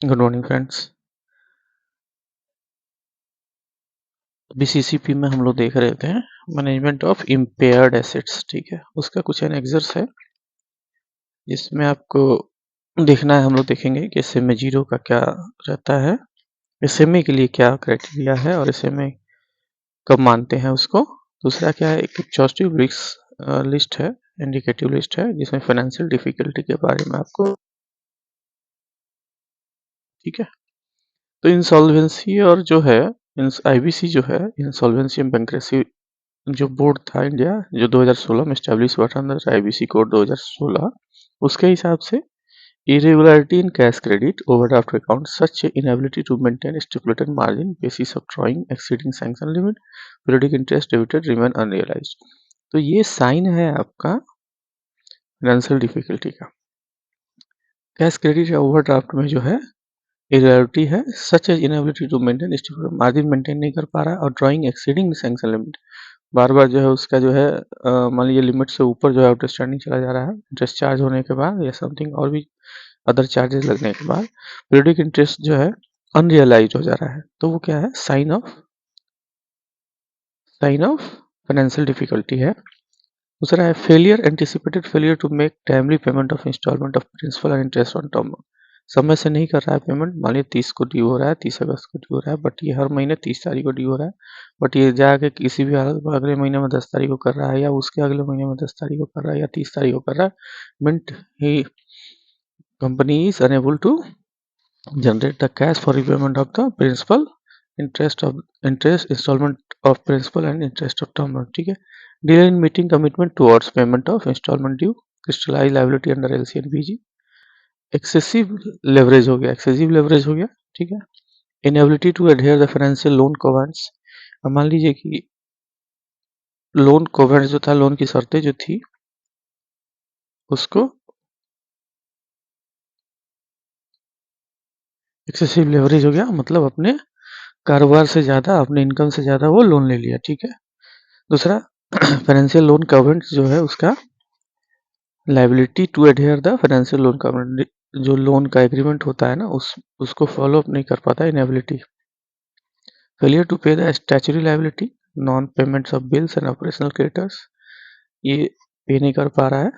Good morning friends. अभी CCP में हम लोग देख रहे थे मैनेजमेंट ऑफ इम्पेयर्ड एसेट्स। ठीक है, उसका कुछ एनेक्सर्स है जिसमें आपको देखना है। हम लोग देखेंगे कि एसएमए जीरो का क्या रहता है, एसएमए के लिए क्या क्राइटेरिया है और एसएमए कब मानते हैं उसको। दूसरा क्या है, एक एग्जॉस्टिव रिस्क लिस्ट है, इंडिकेटिव लिस्ट है जिसमें फाइनेंशियल डिफिकल्टी के बारे में आपको। ठीक है, तो इंसॉल्वेंसी और जो है आईबीसी जो है, इंसॉल्वेंसी एंड बैंक्रप्सी जो बोर्ड था इंडिया, जो 2016 में स्टैब्लिश हुआ था अंदर आईबीसी कोड 2016, उसके हिसाब से irregularity in cash credit overdraft account, such inability to maintain stipulated margin basis of drawing exceeding sanction limit, periodic interest debited remain unrealized। तो ये साइन है आपका फाइनेंशियल डिफिकल्टी का। कैश क्रेडिट या ओवरड्राफ्ट में जो है irregularity है, such as inability to maintain stipulated margin, maintain नहीं कर पा रहा है, और ड्राइंग एक्सीडिंग सैंक्शन लिमिट, बार बार जो है उसका जो है मान लीजिए लिमिट से ऊपर जो है आउटस्टैंडिंग चला जा रहा है इंटरेस्ट चार्ज होने के बाद या समथिंग और भी अदर चार्जेस लगने के बाद, पीरियडिक इंटरेस्ट जो है अनरियलाइज हो जा रहा है। तो वो क्या है, साइन ऑफ फाइनेंशियल डिफिकल्टी है। दूसरा है failure, anticipated failure to make timely payment of instalment of principal and interest on term. समय से नहीं कर रहा है पेमेंट, मान लीजिए 30 को ड्यू हो रहा है, 30 अगस्त को ड्यू हो रहा है, बट ये हर महीने 30 तारीख को ड्यू हो रहा है, बट ये जाके किसी भी हालत में अगले महीने में 10 तारीख को कर रहा है, या उसके अगले महीने में 10 तारीख को कर रहा है, या 30 तारीख को कर रहा है, मीन्स ही company is unable to generate the cash for repayment of the principal interest installment of principal and interest of term loan। ठीक है, delay in meeting commitment towards payment of installment due, crystallize liability under LC and BG, excessive leverage हो गया। ठीक है, inability to adhere the financial loan covenants। अब मान लीजिए कि लोन कोवेंट्स जो था, लोन की शर्तें जो थी उसको एक्सेसिव लेवरेज हो गया, मतलब अपने कारोबार से ज़्यादा, अपने इनकम से ज़्यादा वो लोन ले लिया। ठीक है, दूसरा फाइनेंशियल लोन कवर्नेंट जो है उसका liability to adhere the financial loan covenant, जो लोन का एग्रीमेंट होता है ना उसको फॉलो अप नहीं कर पाता, inability. Failure to pay the statutory liability, non payments of bills and operational creditors, ये पे नहीं कर पा रहा है।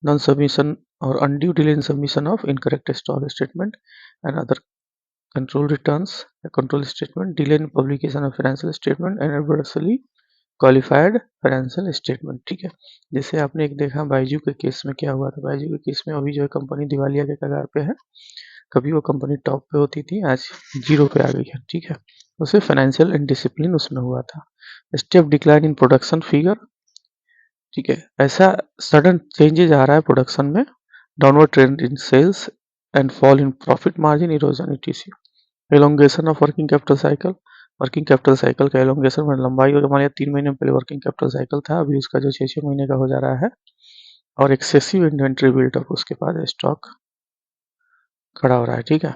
नॉन सबमिशन और undue delay in submission of incorrect stock statement and other control returns, control statement, delay in publication of financial statement and adversely qualified financial statement. ठीक है, जैसे आपने एक देखा बायजू के केस में क्या हुआ था। बायजू के केस में अभी जो है कंपनी दिवालिया के कगार पे है, कभी वो कंपनी टॉप पे होती थी, आज जीरो पे आ गई है। ठीक है, उसे फाइनेंशियल इनडिसिप्लिन उसमें हुआ था। Step decline in production figure, ठीक है, ऐसा सडन चेंजेज आ रहा है प्रोडक्शन में, downward trend in sales and fall in profit margin, erosion ETC, elongation of working capital cycle, working capital cycle का एलोंगेशन में लंबाई हो, मान लिया 3 महीने पहले वर्किंग कैपिटल साइकिल था, अभी उसका जो 6 महीने का हो जा रहा है, और एक्सेसिव इन्वेंट्री बिल्डअप, उसके बाद स्टॉक खड़ा हो रहा है। ठीक है,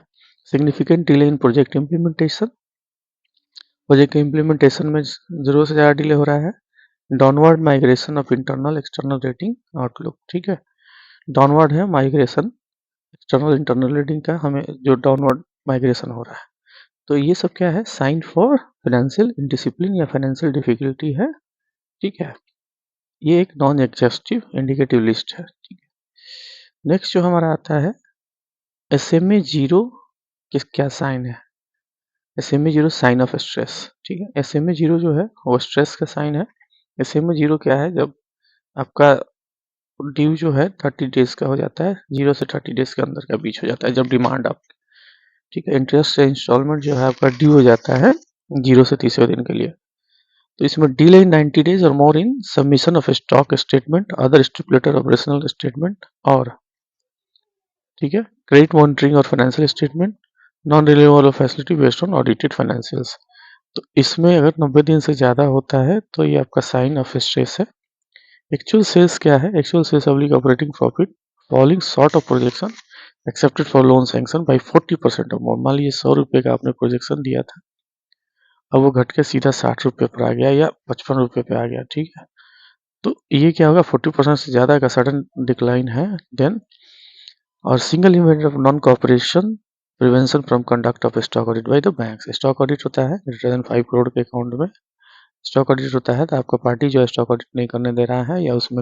significant delay in project implementation, project implementation में जरूरत से ज़्यादा डिले हो रहा है। Downward migration of internal external rating outlook, ठीक है, डाउनवर्ड है माइग्रेशन एक्सटर्नल इंटरनल रेटिंग का, हमें जो डाउनवर्ड माइग्रेशन हो रहा है। तो ये सब क्या है, साइन फॉर फाइनेंशियल इनडिसिप्लिन या फाइनेंशियल डिफिकल्टी है। ठीक है, ये एक नॉन एग्जॉस्टिव इंडिकेटिव लिस्ट है। ठीक है, नेक्स्ट जो हमारा आता है एसएमए जीरो, किस क्या साइन है। SMA zero sine of stress. ठीक है, एसएमए जीरो जो है वो स्ट्रेस का साइन है। एसएमए जीरो क्या है, जब आपका ड्यू जो है 30 डेज का हो जाता है, 0 से 30 डेज के अंदर का बीच हो जाता है जब डिमांड आप, ठीक है, इंटरेस्ट से इंस्टॉलमेंट जो है आपका ड्यू हो जाता है 0 से 30वें दिन के लिए। तो इसमें डिले इन 90 डेज और more in submission of stock statement, other stipulated operational statement, और ठीक है, क्रेडिट मॉनिटरिंग और financial statement, non renewal of facility based on audited financials. तो इसमें अगर 90 दिन से ज़्यादा होता है तो ये आपका साइन ऑफ स्ट्रेस है। एक्चुअल सेल्स क्या है, actual sales oblique operating profit falling short of projection accepted for loan sanction by 40% of more. मान लीजिए 100 रुपये का आपने प्रोजेक्शन दिया था, अब वो घट के सीधा 60 रुपये पर आ गया या 55 रुपये पे आ गया। ठीक है, तो ये क्या होगा, 40% से ज़्यादा का सडन डिक्लाइन है। देन और single event of non cooperation prevention from conduct of stock audit by the banks. Stock audit होता है ग्रेटर देन 5 करोड़ के अकाउंट में स्टॉक ऑडिट होता है, तो आपका पार्टी जो है स्टॉक ऑडिट नहीं करने दे रहा है या उसमें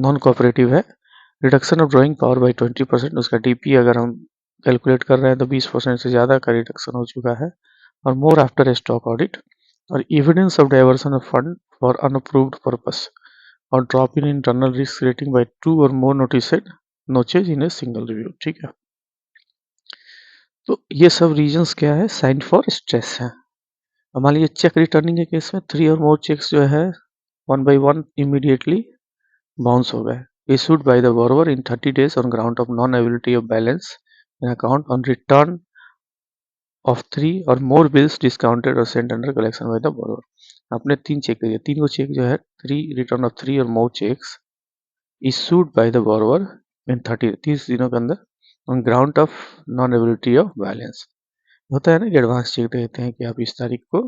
नॉन कोऑपरेटिव है। Reduction of drawing power bye 20%, उसका डीपी अगर हम कैलकुलेट कर रहे हैं तो 20% से ज़्यादा का रिडक्शन हो चुका है। और मोर आफ्टर स्टॉक ऑडिट, और evidence of diversion of fund for unapproved purpose, और drop in internal risk rating by 2 और more noticed no change in a single review. ठीक है, तो ये सब रीजंस क्या है, साइन फॉर स्ट्रेस है। अब मान लीजिए चेक रिटर्निंग के केस में 3 और मोर चेक्स जो है 1 by 1 इमीडिएटली बाउंस हो गए, issued by the borrower in 30 days on ground of non-availability of balance in account on return of 3 or more bills discounted or sent under collection by the borrower। आपने 3 check दिए, 3 को check जो है 3 return of 3 और मोर checks issued by the borrower in 30 दिनों के अंदर on ground of non-availability of balance। होता है ना कि एडवांस चेक देते हैं कि आप इस तारीख को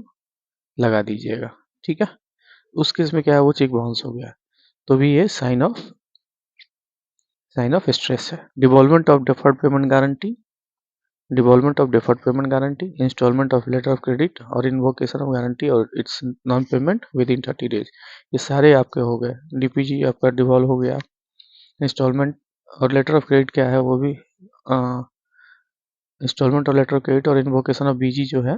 लगा दीजिएगा, ठीक है। उस केस में क्या है, वो चेक बाउंस हो गया, तो भी ये साइन ऑफ स्ट्रेस है। Devolvement of deferred payment guarantee, devolvement of deferred payment guarantee, instalment of letter of credit और इन्वोकेशन ऑफ गारंटी और its non payment within 30 days, ये सारे आपके हो गए। डीपीजी आपका डिवॉल्व हो गया। इंस्टॉलमेंट और लेटर ऑफ क्रेडिट क्या है, वो भी इंस्टॉलमेंट और लेटर ऑफ क्रेडिट और इन्वोकेशन ऑफ बीजी जो है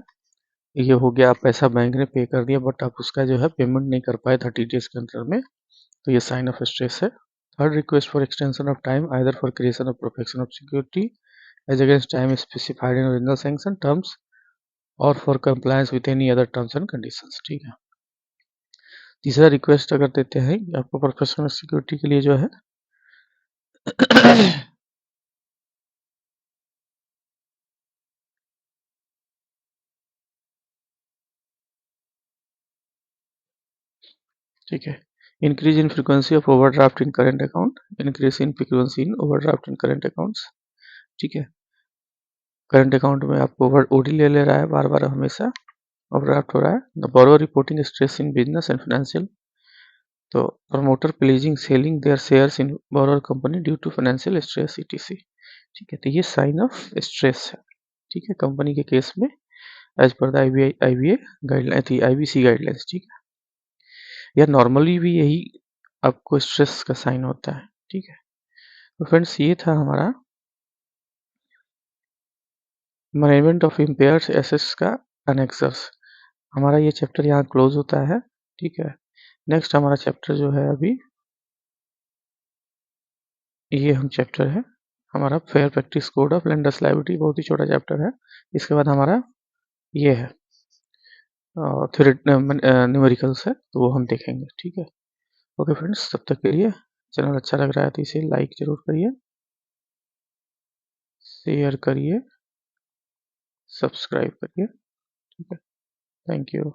ये हो गया, आप पैसा बैंक ने पे कर दिया बट आप उसका जो है पेमेंट नहीं कर पाए 30 डेज के अंदर में, तो ये साइन ऑफ स्ट्रेस है। Third, request for extension of time either for creation of protection of security as against time specified in original sanction terms और for compliance with any other terms and conditions. ठीक है, तीसरा request अगर देते हैं कि आपको प्रोफेशनल सिक्योरिटी के लिए जो है ठीक है, increase in frequency of overdraft in current account, increase in frequency in overdraft in current accounts. ठीक है, करंट अकाउंट में आपको ओडी ले रहा है बार बार, हमेशा ओवरड्राफ्ट हो रहा है। The borrower reporting stress in business and financial, तो promoter pledging selling their shares in borrower company due to financial stress ETC. ठीक है, तो ये साइन ऑफ स्ट्रेस है। ठीक है, कंपनी के केस में as per the IBA guideline थी, आईबीसी गाइडलाइंस। ठीक है, या नॉर्मली भी यही आपको स्ट्रेस का साइन होता है। ठीक है, तो फ्रेंड्स ये था हमारा मैनेजमेंट ऑफ इम्पेयर्ड एसेट्स का एनेक्सर्स। हमारा ये चैप्टर यहाँ क्लोज होता है। ठीक है, नेक्स्ट हमारा चैप्टर जो है अभी ये हम चैप्टर है हमारा fair practice code of lenders liability, बहुत ही छोटा चैप्टर है। इसके बाद हमारा ये है न्यूमेरिकल्स है, तो वो हम देखेंगे। ठीक है, ओके फ्रेंड्स, तब तक के लिए चैनल अच्छा लग रहा है तो इसे लाइक जरूर करिए, शेयर करिए, सब्सक्राइब करिए। ठीक है, थैंक यू।